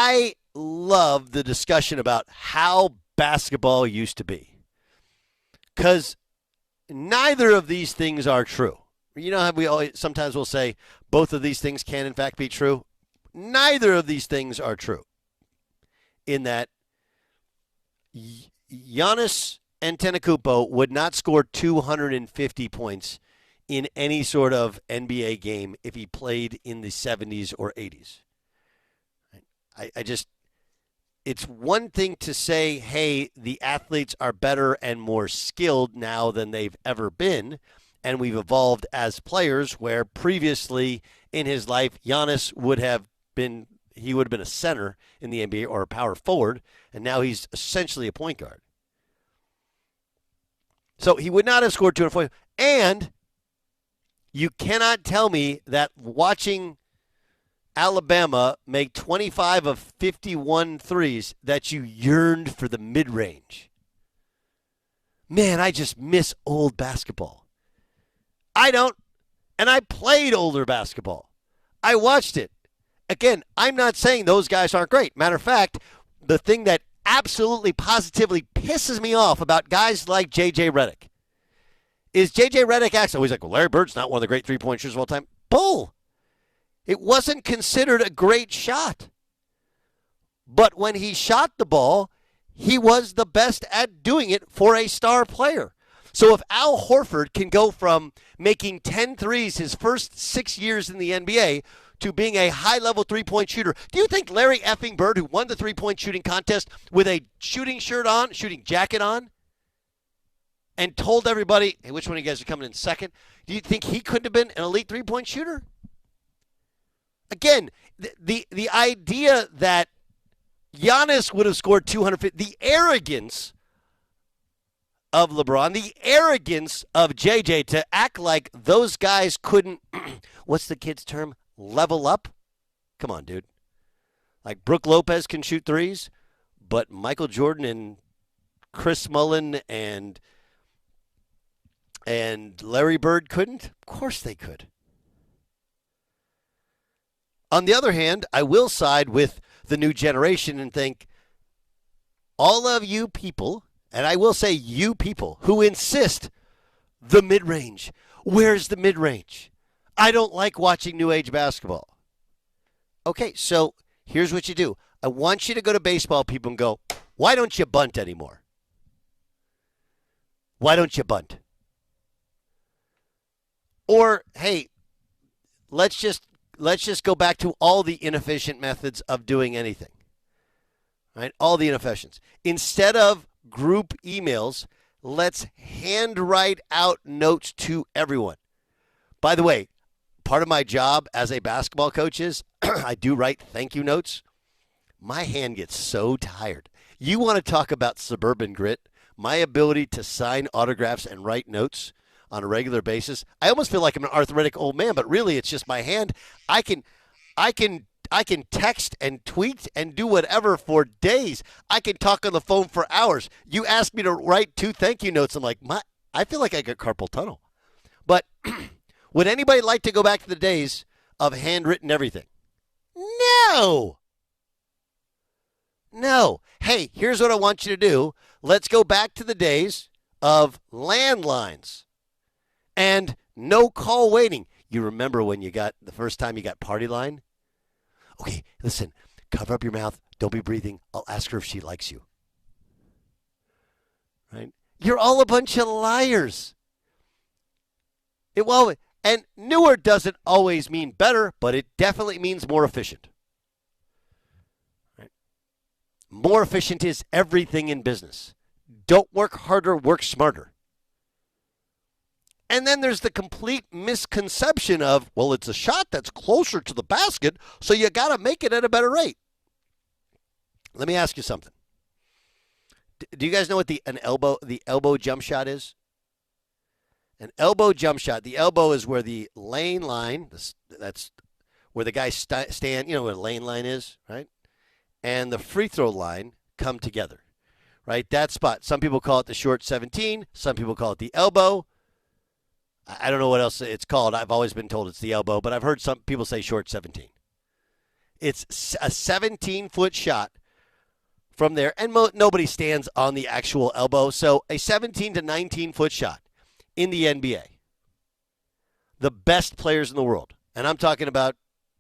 I love the discussion about how basketball used to be. Because neither of these things are true. You know how sometimes we'll say both of these things can in fact be true? Neither of these things are true. In that Giannis Antetokounmpo would not score 250 points in any sort of NBA game if he played in the 70s or 80s. It's one thing to say, hey, the athletes are better and more skilled now than they've ever been, and we've evolved as players, where previously in his life, Giannis would have been a center in the NBA or a power forward, and now he's essentially a point guard. So he would not have scored 240. And you cannot tell me that watching Alabama make 25 of 51 threes that you yearned for the mid-range. Man, I just miss old basketball. I don't. And I played older basketball. I watched it. Again, I'm not saying those guys aren't great. Matter of fact, the thing that absolutely positively pisses me off about guys like J.J. Redick is J.J. Redick acts always like, well, Larry Bird's not one of the great three-point shooters of all time. Bull. It wasn't considered a great shot. But when he shot the ball, he was the best at doing it for a star player. So if Al Horford can go from making 10 threes his first 6 years in the NBA to being a high-level three-point shooter, do you think Larry effing Bird, who won the three-point shooting contest with a shooting jacket on, and told everybody, hey, which one of you guys are coming in second, do you think he couldn't have been an elite three-point shooter? Again, the idea that Giannis would have scored 250, the arrogance of LeBron, the arrogance of JJ to act like those guys couldn't, what's the kid's term, level up? Come on, dude. Like Brooke Lopez can shoot threes, but Michael Jordan and Chris Mullin and Larry Bird couldn't? Of course they could. On the other hand, I will side with the new generation and think all of you people, and I will say you people, who insist the mid-range. Where's the mid-range? I don't like watching new age basketball. Okay, so here's what you do. I want you to go to baseball people and go, why don't you bunt anymore? Why don't you bunt? Or, hey, let's just go back to all the inefficient methods of doing anything. Right? All the inefficiencies. Instead of group emails, let's handwrite out notes to everyone. By the way, part of my job as a basketball coach is I do write thank you notes. My hand gets so tired. You want to talk about suburban grit? My ability to sign autographs and write notes on a regular basis. I almost feel like I'm an arthritic old man, but really it's just my hand. I can text and tweet and do whatever for days. I can talk on the phone for hours. You ask me to write 2 thank you notes. I'm like, I feel like I got carpal tunnel. But would anybody like to go back to the days of handwritten everything? No. Hey, here's what I want you to do. Let's go back to the days of landlines and no call waiting. You remember when the first time you got Party Line? Okay, listen, cover up your mouth. Don't be breathing. I'll ask her if she likes you. Right? You're all a bunch of liars. And newer doesn't always mean better, but it definitely means more efficient. Right? More efficient is everything in business. Don't work harder, work smarter. And then there's the complete misconception of, well, it's a shot that's closer to the basket, so you got to make it at a better rate. Let me ask you something. Do you guys know what the elbow jump shot is? An elbow jump shot. The elbow is where the lane line, that's where the guys stand, you know where the lane line is, right? And the free throw line come together, right? That spot. Some people call it the short 17. Some people call it the elbow. I don't know what else it's called. I've always been told it's the elbow, but I've heard some people say short 17. It's a 17-foot shot from there, and nobody stands on the actual elbow. So a 17 to 19-foot shot in the NBA. The best players in the world, and I'm talking about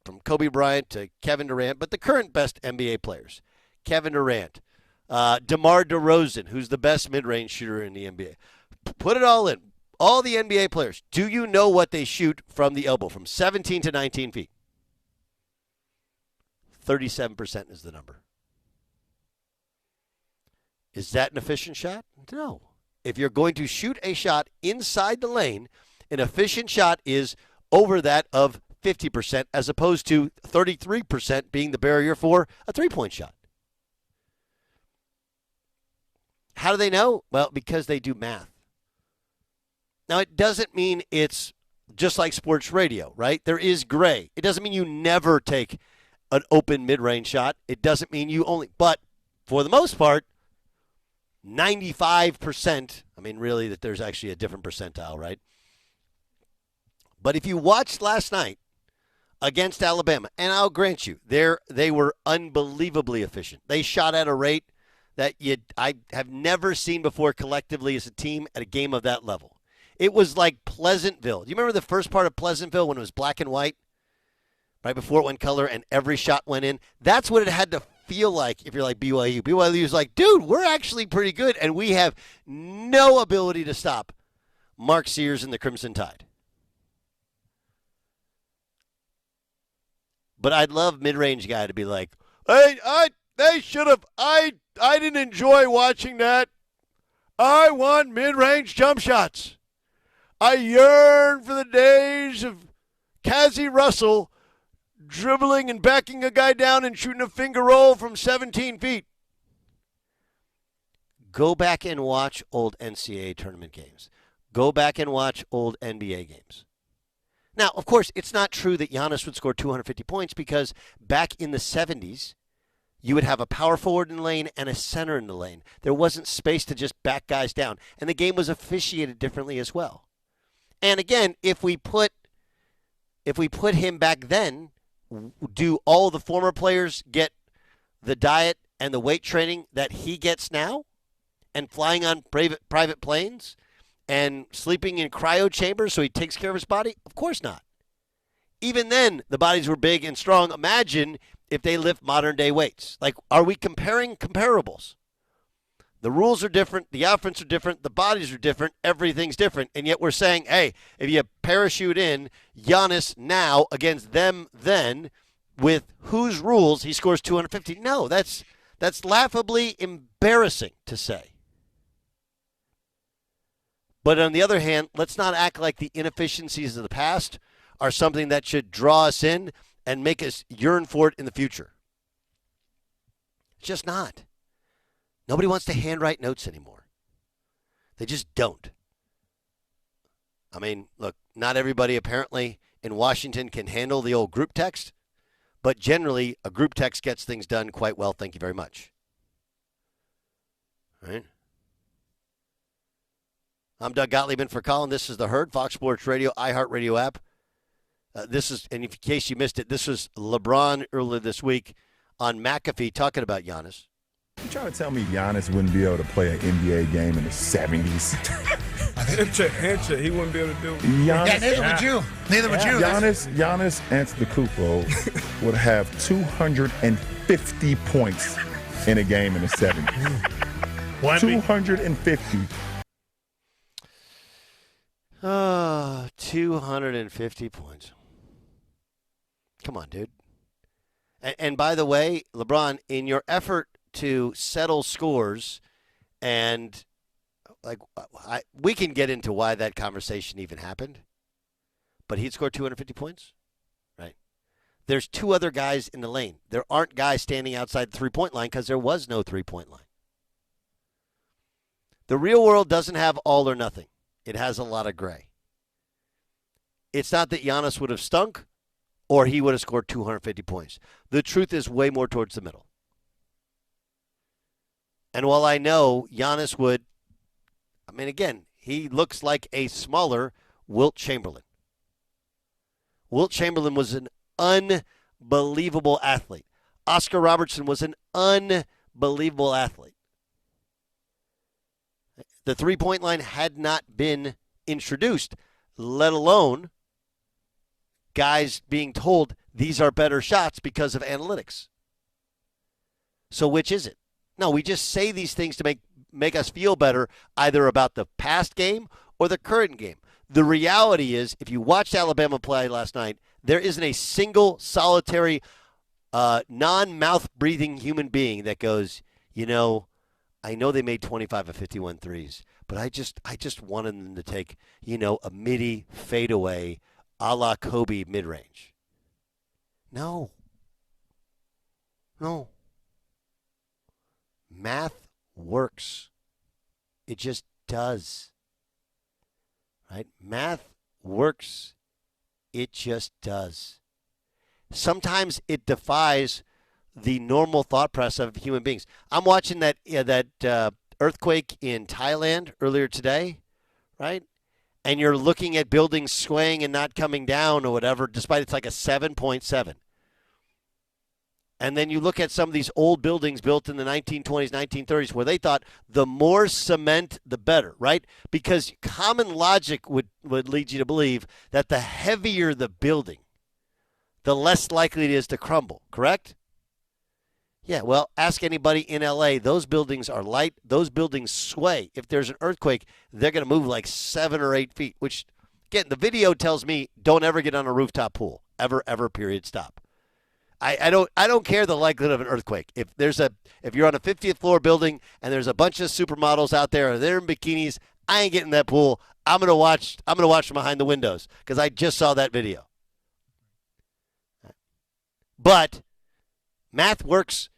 from Kobe Bryant to Kevin Durant, but the current best NBA players, Kevin Durant, DeMar DeRozan, who's the best mid-range shooter in the NBA. Put it all in. All the NBA players. Do you know what they shoot from the elbow, from 17 to 19 feet? 37% is the number. Is that an efficient shot? No. If you're going to shoot a shot inside the lane, an efficient shot is over that of 50%, as opposed to 33% being the barrier for a three-point shot. How do they know? Well, because they do math. Now, it doesn't mean it's just like sports radio, right? There is gray. It doesn't mean you never take an open mid-range shot. It doesn't mean you only, but for the most part, 95%, I mean, really, that there's actually a different percentile, right? But if you watched last night against Alabama, and I'll grant you, they were unbelievably efficient. They shot at a rate that I have never seen before collectively as a team at a game of that level. It was like Pleasantville. Do you remember the first part of Pleasantville when it was black and white? Right before it went color and every shot went in? That's what it had to feel like if you're like BYU. BYU is like, dude, we're actually pretty good, and we have no ability to stop Mark Sears and the Crimson Tide. But I'd love mid-range guy to be like, hey, they should have, I didn't enjoy watching that. I want mid-range jump shots. I yearn for the days of Cassie Russell dribbling and backing a guy down and shooting a finger roll from 17 feet. Go back and watch old NCAA tournament games. Go back and watch old NBA games. Now, of course, it's not true that Giannis would score 250 points because back in the 70s, you would have a power forward in the lane and a center in the lane. There wasn't space to just back guys down, and the game was officiated differently as well. And again, if we put him back then, do all the former players get the diet and the weight training that he gets now, and flying on private planes and sleeping in cryo chambers so he takes care of his body? Of course not. Even then, the bodies were big and strong. Imagine if they lift modern-day weights. Like, are we comparing comparables? The rules are different. The outfits are different. The bodies are different. Everything's different. And yet we're saying, hey, if you parachute in Giannis now against them then, with whose rules he scores 250. No, that's laughably embarrassing to say. But on the other hand, let's not act like the inefficiencies of the past are something that should draw us in and make us yearn for it in the future. It's just not. Nobody wants to handwrite notes anymore. They just don't. I mean, look, not everybody apparently in Washington can handle the old group text, but generally a group text gets things done quite well. Thank you very much. All right. I'm Doug Gottlieb in for Colin. This is The Herd, Fox Sports Radio, iHeartRadio app. This is, and in case you missed it, this was LeBron earlier this week on McAfee talking about Giannis. You trying to tell me Giannis wouldn't be able to play an NBA game in the 70s? Handshake, he wouldn't be able to do it. Neither would you. Neither would you. Giannis Antetokounmpo would have 250 points in a game in the 70s. 250. 250 points. Come on, dude. And by the way, LeBron, in your effort to settle scores, and we can get into why that conversation even happened, but he'd scored 250 points, right? There's two other guys in the lane. There aren't guys standing outside the three-point line because there was no three-point line. The real world doesn't have all or nothing. It has a lot of gray. It's not that Giannis would have stunk or he would have scored 250 points. The truth is way more towards the middle. And while I know Giannis would, I mean, again, he looks like a smaller Wilt Chamberlain. Wilt Chamberlain was an unbelievable athlete. Oscar Robertson was an unbelievable athlete. The three-point line had not been introduced, let alone guys being told these are better shots because of analytics. So which is it? No, we just say these things to make us feel better either about the past game or the current game. The reality is, if you watched Alabama play last night, there isn't a single solitary non-mouth-breathing human being that goes, I know they made 25 of 51 threes, but I just wanted them to take, a midi fadeaway a la Kobe mid-range. No. Math works. It just does. Right? Math works. It just does. Sometimes it defies the normal thought process of human beings. I'm watching that earthquake in Thailand earlier today, right? And you're looking at buildings swaying and not coming down or whatever, despite it's like a 7.7. And then you look at some of these old buildings built in the 1920s, 1930s, where they thought the more cement, the better, right? Because common logic would lead you to believe that the heavier the building, the less likely it is to crumble, correct? Yeah, well, ask anybody in L.A. Those buildings are light. Those buildings sway. If there's an earthquake, they're going to move like 7 or 8 feet, which, again, the video tells me don't ever get on a rooftop pool. Ever, period, stop. I don't care the likelihood of an earthquake. If you're on a 50th floor building and there's a bunch of supermodels out there and they're in bikinis, I ain't getting in that pool. I'm gonna watch from behind the windows because I just saw that video. But math works.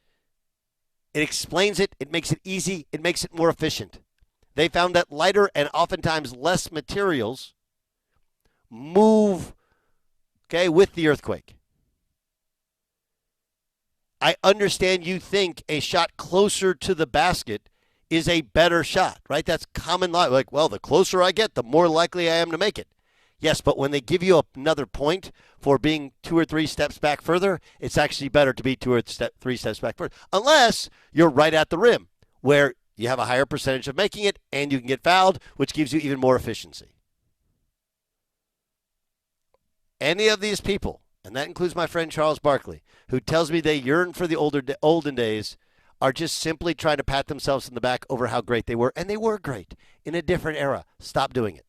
It explains it. It makes it easy. It makes it more efficient. They found that lighter and oftentimes less materials move, with the earthquake. I understand you think a shot closer to the basket is a better shot, right? That's common logic. Like, well, the closer I get, the more likely I am to make it. Yes, but when they give you another point for being 2 or 3 steps back further, it's actually better to be 2 or 3 steps back further. Unless you're right at the rim, where you have a higher percentage of making it and you can get fouled, which gives you even more efficiency. Any of these people, and that includes my friend Charles Barkley, who tells me they yearn for the olden days, are just simply trying to pat themselves in the back over how great they were. And they were great in a different era. Stop doing it.